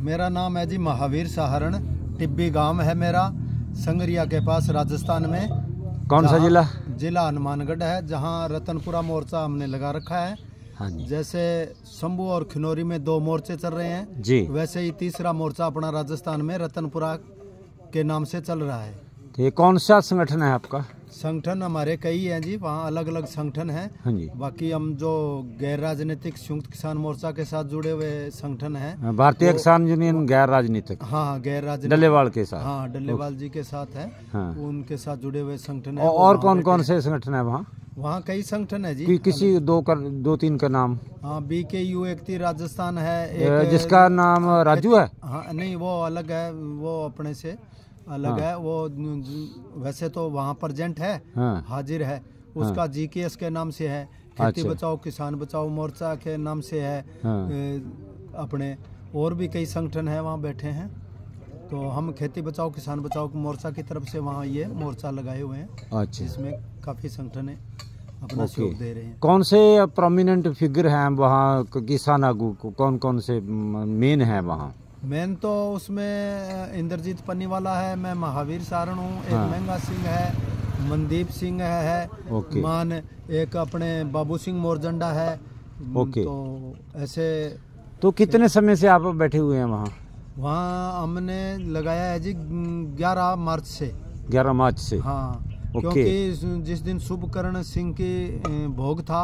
मेरा नाम है जी महावीर सहारण। टिब्बी गांव है मेरा, संगरिया के पास, राजस्थान में। कौन सा जिला? जिला हनुमानगढ़ है, जहां रतनपुरा मोर्चा हमने लगा रखा है। हाँ जी। जैसे शंभू और खिनौरी में 2 मोर्चे चल रहे हैं जी, वैसे ही तीसरा मोर्चा अपना राजस्थान में रतनपुरा के नाम से चल रहा है। तो ये कौन सा संगठन है आपका? संगठन हमारे कई हैं जी, वहाँ अलग अलग संगठन हैं। हाँ जी। बाकी हम जो गैर राजनीतिक संयुक्त किसान मोर्चा के साथ जुड़े हुए संगठन हैं, भारतीय किसान यूनियन गैर राजनीतिक। हाँ गैर राजनीतिक, डल्लेवाल के साथ। हाँ डल्लेवाल जी के साथ है। हाँ। उनके साथ जुड़े हुए संगठन है। और कौन कौन से संगठन है वहाँ? वहाँ कई संगठन है जी। किसी 2-3 का नाम? हाँ BKU एकती राजस्थान है एक, जिसका नाम राजू है। हाँ नहीं वो अलग है, वो अपने से अलग है। वो वैसे तो वहाँ प्रेजेंट है, हाँ। हाजिर है, उसका GKS के नाम से है, खेती बचाओ किसान बचाओ मोर्चा के नाम से है। हाँ। अपने और भी कई संगठन है वहाँ बैठे हैं। तो हम खेती बचाओ किसान बचाओ मोर्चा की तरफ से वहाँ ये मोर्चा लगाए हुए हैं। अच्छा। इसमें काफी संगठन है अपना सहयोग दे रहे हैं। कौन से प्रोमिनेंट फिगर हैं वहाँ किसान आगू? कौन कौन से मेन है वहाँ? मेन तो उसमें इंद्रजीत पन्नीवाला है, मैं महावीर सारण हूँ, एक महंगा सिंह है, मनदीप सिंह है, मान एक अपने बाबू सिंह मोरजंडा है। तो ऐसे। तो कितने समय से आप बैठे हुए हैं वहाँ? वहाँ हमने लगाया है जी 11 मार्च से। 11 मार्च से? हाँ, क्योंकि जिस दिन शुभकर्ण सिंह की भोग था,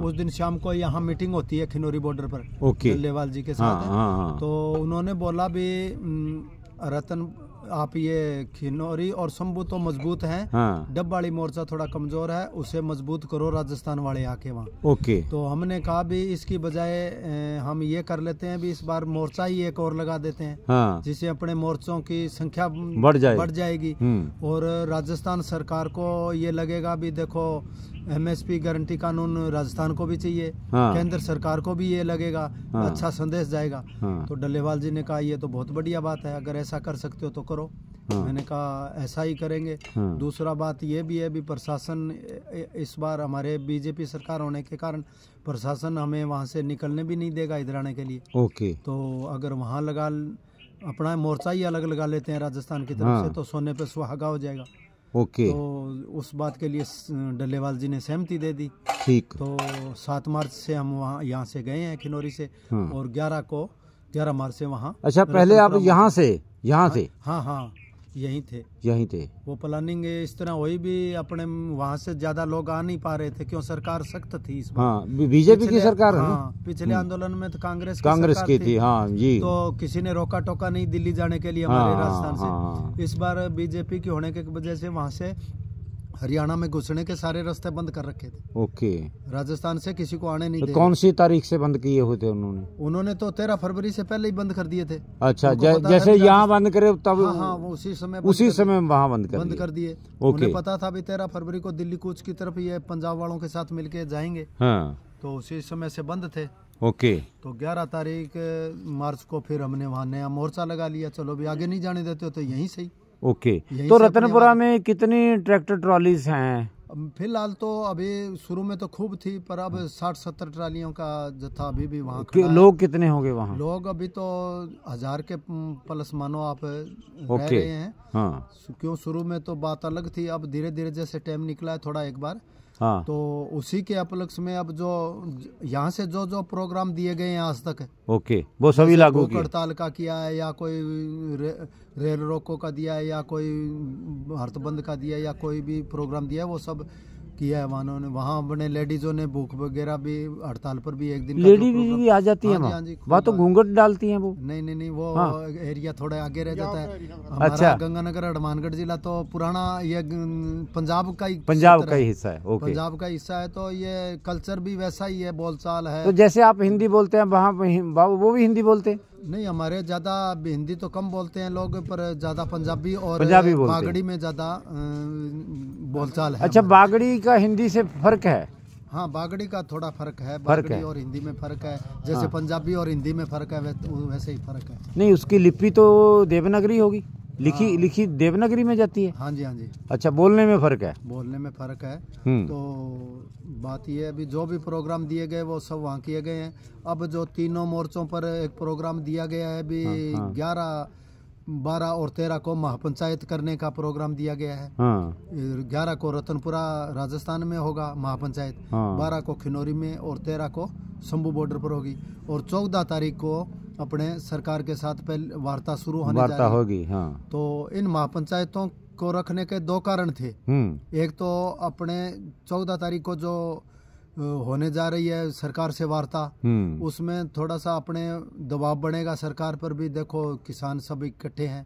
उस दिन शाम को यहाँ मीटिंग होती है खिनौरी बॉर्डर पर डल्लेवाल जी के साथ। तो उन्होंने बोला भी रतन आप ये खिनौरी और शंभू तो मजबूत हैं, डब वाली मोर्चा थोड़ा कमजोर है, उसे मजबूत करो राजस्थान वाले आके वहाँ। तो हमने कहा भी इसकी बजाय हम ये कर लेते हैं भी इस बार मोर्चा ही एक और लगा देते हैं, जिससे अपने मोर्चों की संख्या बढ़ जाएगी। और राजस्थान सरकार को ये लगेगा भी देखो MSP गारंटी कानून राजस्थान को भी चाहिए, केंद्र सरकार को भी ये लगेगा, अच्छा संदेश जाएगा। तो डल्लेवाल जी ने कहा ये तो बहुत बढ़िया बात है, अगर ऐसा कर सकते हो तो करो। मैंने कहा ऐसा ही करेंगे। दूसरा बात ये भी है भी प्रशासन इस बार हमारे BJP सरकार होने के कारण प्रशासन हमें वहाँ से निकलने भी नहीं देगा इधर आने के लिए। तो अगर वहाँ अपना मोर्चा ही अलग लगा लेते हैं राजस्थान की तरफ से, तो सोने पे सुहागा हो जाएगा। तो उस बात के लिए डल्लेवाल जी ने सहमति दे दी। ठीक। तो 7 मार्च से हम वहाँ यहाँ से गए हैं खिनौरी से, और 11 मार्च से वहाँ। अच्छा, पहले आप यहाँ से? हाँ यहीं थे। वो प्लानिंग इस तरह हुई भी अपने वहाँ से ज्यादा लोग आ नहीं पा रहे थे, क्यों सरकार सख्त थी इस बार। BJP की सरकार है। पिछले आंदोलन में तो कांग्रेस की थी। हाँ जी। तो किसी ने रोका टोका नहीं दिल्ली जाने के लिए हमारे राजस्थान से। इस बार BJP की होने की वजह से वहाँ से हरियाणा में घुसने के सारे रास्ते बंद कर रखे थे। राजस्थान से किसी को आने नहीं। कौन सी तारीख से बंद किए होते उन्होंने? तो 13 फरवरी से पहले ही बंद कर दिए थे। अच्छा, जैसे यहाँ बंद करे तब? हाँ, उसी समय वहाँ बंद कर दिए। उन्हें पता था भी 13 फरवरी को दिल्ली कूच की तरफ ये पंजाब वालों के साथ मिलके जाएंगे। तो उसी समय से बंद थे। तो 11 तारीख मार्च को फिर हमने वहाँ नया मोर्चा लगा लिया। चलो भी आगे नहीं जाने देते हो तो यहीं सही। तो रतनपुरा में कितनी ट्रैक्टर ट्रॉलीज हैं? फिलहाल तो अभी शुरू में तो खूब थी, पर अब 60-70 ट्रालियों का जत्था अभी भी वहाँ खड़ा है। लोग कितने होंगे वहाँ? लोग अभी तो 1000 के प्लस मानो आप रह रहे हैं। क्यों शुरू में तो बात अलग थी, अब धीरे धीरे जैसे टाइम निकला है थोड़ा एक बार, तो उसी के उपलक्ष्य में अब जो यहाँ से जो प्रोग्राम दिए गए हैं आज तक, वो सभी लागू किए। हड़ताल का किया है, या कोई रेल रोको का दिया है, या कोई भारत बंद का दिया है, या कोई भी प्रोग्राम दिया है, वो सब किया है उन्होंने। वहाँ अपने लेडीजों ने भूख वगैरह भी हड़ताल पर भी एक दिन लेडी भी आ जाती है वहाँ तो घूंघट डालती हैं वो? नहीं वो एरिया थोड़ा आगे रह जाता है। अच्छा, गंगानगर हनुमानगढ़ जिला तो पुराना ये पंजाब का ही हिस्सा है। पंजाब का हिस्सा है, तो ये कल्चर भी वैसा ही है, बोलचाल है। तो जैसे आप हिंदी बोलते हैं वहाँ वो भी हिंदी बोलते हैं? नहीं, हमारे ज्यादा हिंदी तो कम बोलते हैं लोग, पर ज्यादा पंजाबी और बागड़ी में ज्यादा बोलचाल है। अच्छा, बागड़ी का हिंदी से फर्क है? हाँ, बागड़ी का थोड़ा फर्क है, बागड़ी और हिंदी में फर्क है। जैसे पंजाबी और हिंदी में फर्क है वैसे ही फर्क है। नहीं, उसकी लिपि तो देवनागरी होगी? लिखी देवनागरी में जाती है? हाँ जी, हाँ जी। अच्छा, बोलने में फर्क है? बोलने में फर्क है। तो बात ये है, अभी जो भी प्रोग्राम दिए गए वो सब वहाँ किए गए हैं। अब जो तीनों मोर्चों पर एक प्रोग्राम दिया गया है, अभी 11, 12 और 13 को महापंचायत करने का प्रोग्राम दिया गया है। 11 को रतनपुरा राजस्थान में होगा महापंचायत, 12 को खिनौरी में और 13 को शंभू बॉर्डर पर होगी। और 14 तारीख को अपने सरकार के साथ पहले वार्ता शुरू होने जा रही होगी। तो इन महापंचायतों को रखने के 2 कारण थे। एक तो अपने 14 तारीख को जो होने जा रही है सरकार से वार्ता, उसमें थोड़ा सा अपने दबाव बढ़ेगा सरकार पर भी। देखो किसान सब इकट्ठे हैं,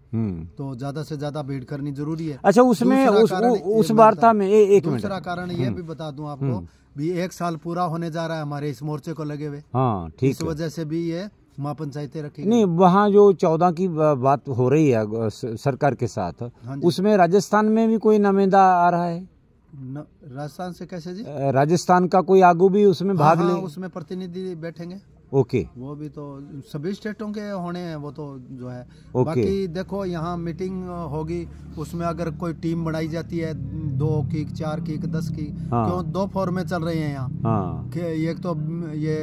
तो ज्यादा से ज्यादा भीड़ करनी जरूरी है। अच्छा, उसमें उस वार्ता में एक दूसरा कारण ये भी बता दूं आपको, भी 1 साल पूरा होने जा रहा है हमारे इस मोर्चे को लगे हुए। ठीक, इस वजह से भी ये महापंचायतें रखी नहीं। वहाँ जो 14 की बात हो रही है सरकार के साथ, उसमें राजस्थान में भी कोई नुमाइंदा आ रहा है? राजस्थान से कैसे जी? राजस्थान का कोई आगू भी उसमें भाग ले? उसमें प्रतिनिधि बैठेंगे। ओके, वो भी तो सभी स्टेटों के होने हैं, वो तो जो है। बाकी देखो यहाँ मीटिंग होगी, उसमें अगर कोई टीम बनाई जाती है 2 की, 4 की, 10 की, क्यों 2 फॉर्में चल रही हैं यहाँ। एक तो ये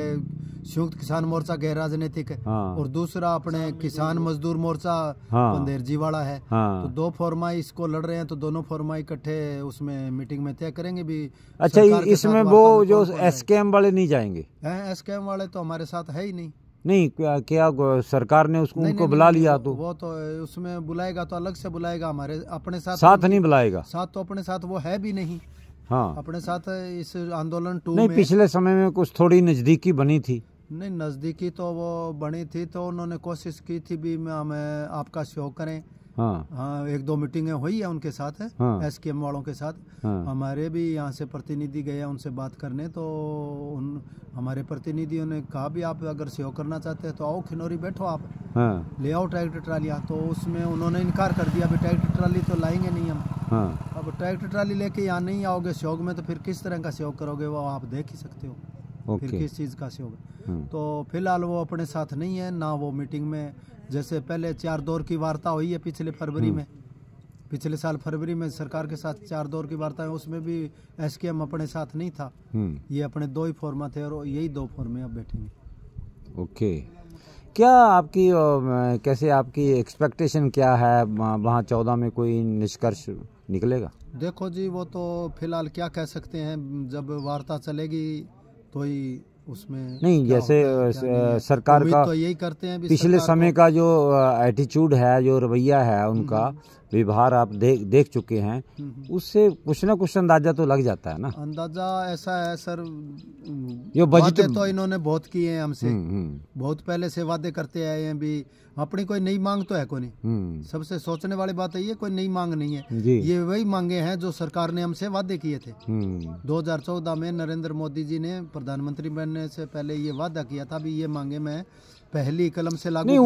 संयुक्त किसान मोर्चा गैर राजनीतिक है, और दूसरा अपने किसान मजदूर मोर्चा बंदेरजी वाला है। तो 2 फॉर्मा इसको लड़ रहे हैं, तो दोनों फॉर्मा इकट्ठे उसमें मीटिंग में तय करेंगे भी। अच्छा, इसमें वो जो एसकेएम वाले नहीं जाएंगे? एसकेएम वाले तो हमारे साथ है ही नहीं। नहीं, क्या सरकार ने उनको बुला लिया? तो वो तो उसमें बुलाएगा तो अलग से बुलाएगा, हमारे अपने साथ नहीं बुलाएगा। साथ तो अपने साथ वो है भी नहीं। अपने साथ इस आंदोलन 2 नहीं, पिछले समय में कुछ थोड़ी नजदीकी बनी थी। नहीं, नजदीकी तो वो बनी थी, तो उन्होंने कोशिश की थी भी हमें आपका सहयोग करें। 1-2 मीटिंगें हुई है उनके साथ, एसकेएम वालों के साथ। हमारे भी यहाँ से प्रतिनिधि गए उनसे बात करने, तो हमारे प्रतिनिधियों ने कहा भी आप अगर सहयोग करना चाहते हैं तो आओ खिनौरी, बैठो आप, ले आओ ट्रैक्टर ट्रालियाँ। तो उसमें उन्होंने इनकार कर दिया, भी ट्रैक्टर ट्राली तो लाएंगे नहीं हम। अब ट्रैक्टर ट्राली लेके यहाँ नहीं आओगे सहयोग में, तो फिर किस तरह का सहयोग करोगे, वो आप देख ही सकते हो। फिर किस चीज का सहयोग। तो फिलहाल वो अपने साथ नहीं है ना। वो मीटिंग में जैसे पहले 4 दौर की वार्ता हुई है पिछले फरवरी में, पिछले साल फरवरी में सरकार के साथ 4 दौर की वार्ता है, उसमें भी एसकेएम अपने साथ नहीं था। ये अपने 2 ही फॉर्मा थे, और यही 2 फॉर्मे अब बैठेंगे। ओके, क्या आपकी कैसे आपकी एक्सपेक्टेशन क्या है? वहाँ 14 में कोई निष्कर्ष निकलेगा? देखो जी, वो तो फिलहाल क्या कह सकते हैं, जब वार्ता चलेगी तो ही उसमें नहीं। जैसे सरकार का तो यही करते हैं, पिछले समय का जो एटीट्यूड है, जो रवैया है उनका, व्यवहार आप देख चुके हैं, उससे कुछ ना कुछ अंदाजा तो लग जाता है ना। अंदाजा ऐसा है सर, ये बजट तो इन्होंने बहुत किए हैं हमसे, बहुत पहले से वादे करते आए हैं भी। अपनी कोई नई मांग तो है कोई नहीं। सबसे सोचने वाली बात है, ये कोई नई मांग नहीं है, ये वही मांगे हैं जो सरकार ने हमसे वादे किए थे। 2014 में नरेंद्र मोदी जी ने प्रधानमंत्री बनने से पहले ये वादा किया था भी ये मांगे मैं पहली कलम से लागू नहीं।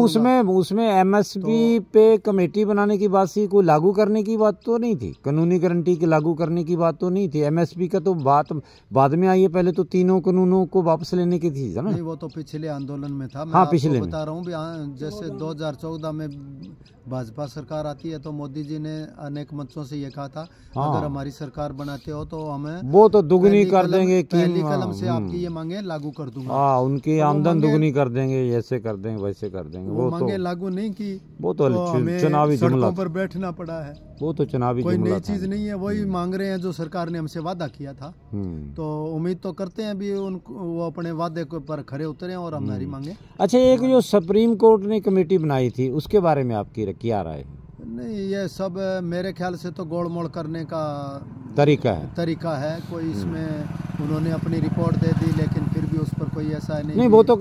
उसमें एमएसपी पे कमेटी बनाने की बात थी, कोई लागू करने की बात तो नहीं थी। कानूनी गारंटी के लागू करने की बात तो नहीं थी। एमएसपी का तो बात बाद में आई है, पहले तो तीनों कानूनों को वापस लेने की थी ना। नहीं, वो तो पिछले आंदोलन में था। मैं पिछले बता रहा हूँ, जैसे 2014 में भाजपा सरकार आती है तो मोदी जी ने अनेक मंचों से ये कहा था, अगर हमारी सरकार बनाते हो तो हमें वो तो दुगनी कर देंगे, पहली कलम से आपकी ये मांगे लागू कर दूंगा। उनकी आमदन दुगनी कर देंगे, ऐसे कर देंगे, वैसे कर देंगे। वो मांगे लागू नहीं की, वो तो चुनावी जुमला पर बैठना पड़ा है। वो तो चुनावी कोई नई चीज नहीं है, वही मांग रहे हैं जो सरकार ने हमसे वादा किया था। तो उम्मीद तो करते हैं भी वो अपने वादे पर खरे उतरे और हमारी मांगे। अच्छा, एक जो सुप्रीम कोर्ट ने कमेटी बनाई थी, उसके बारे में आपकी क्या राय है? नहीं, ये सब मेरे ख्याल से तो गोलमोल करने का तरीका है। कोई इसमें उन्होंने अपनी रिपोर्ट दे दी, लेकिन फिर भी उस पर कोई ऐसा नहीं। वो तो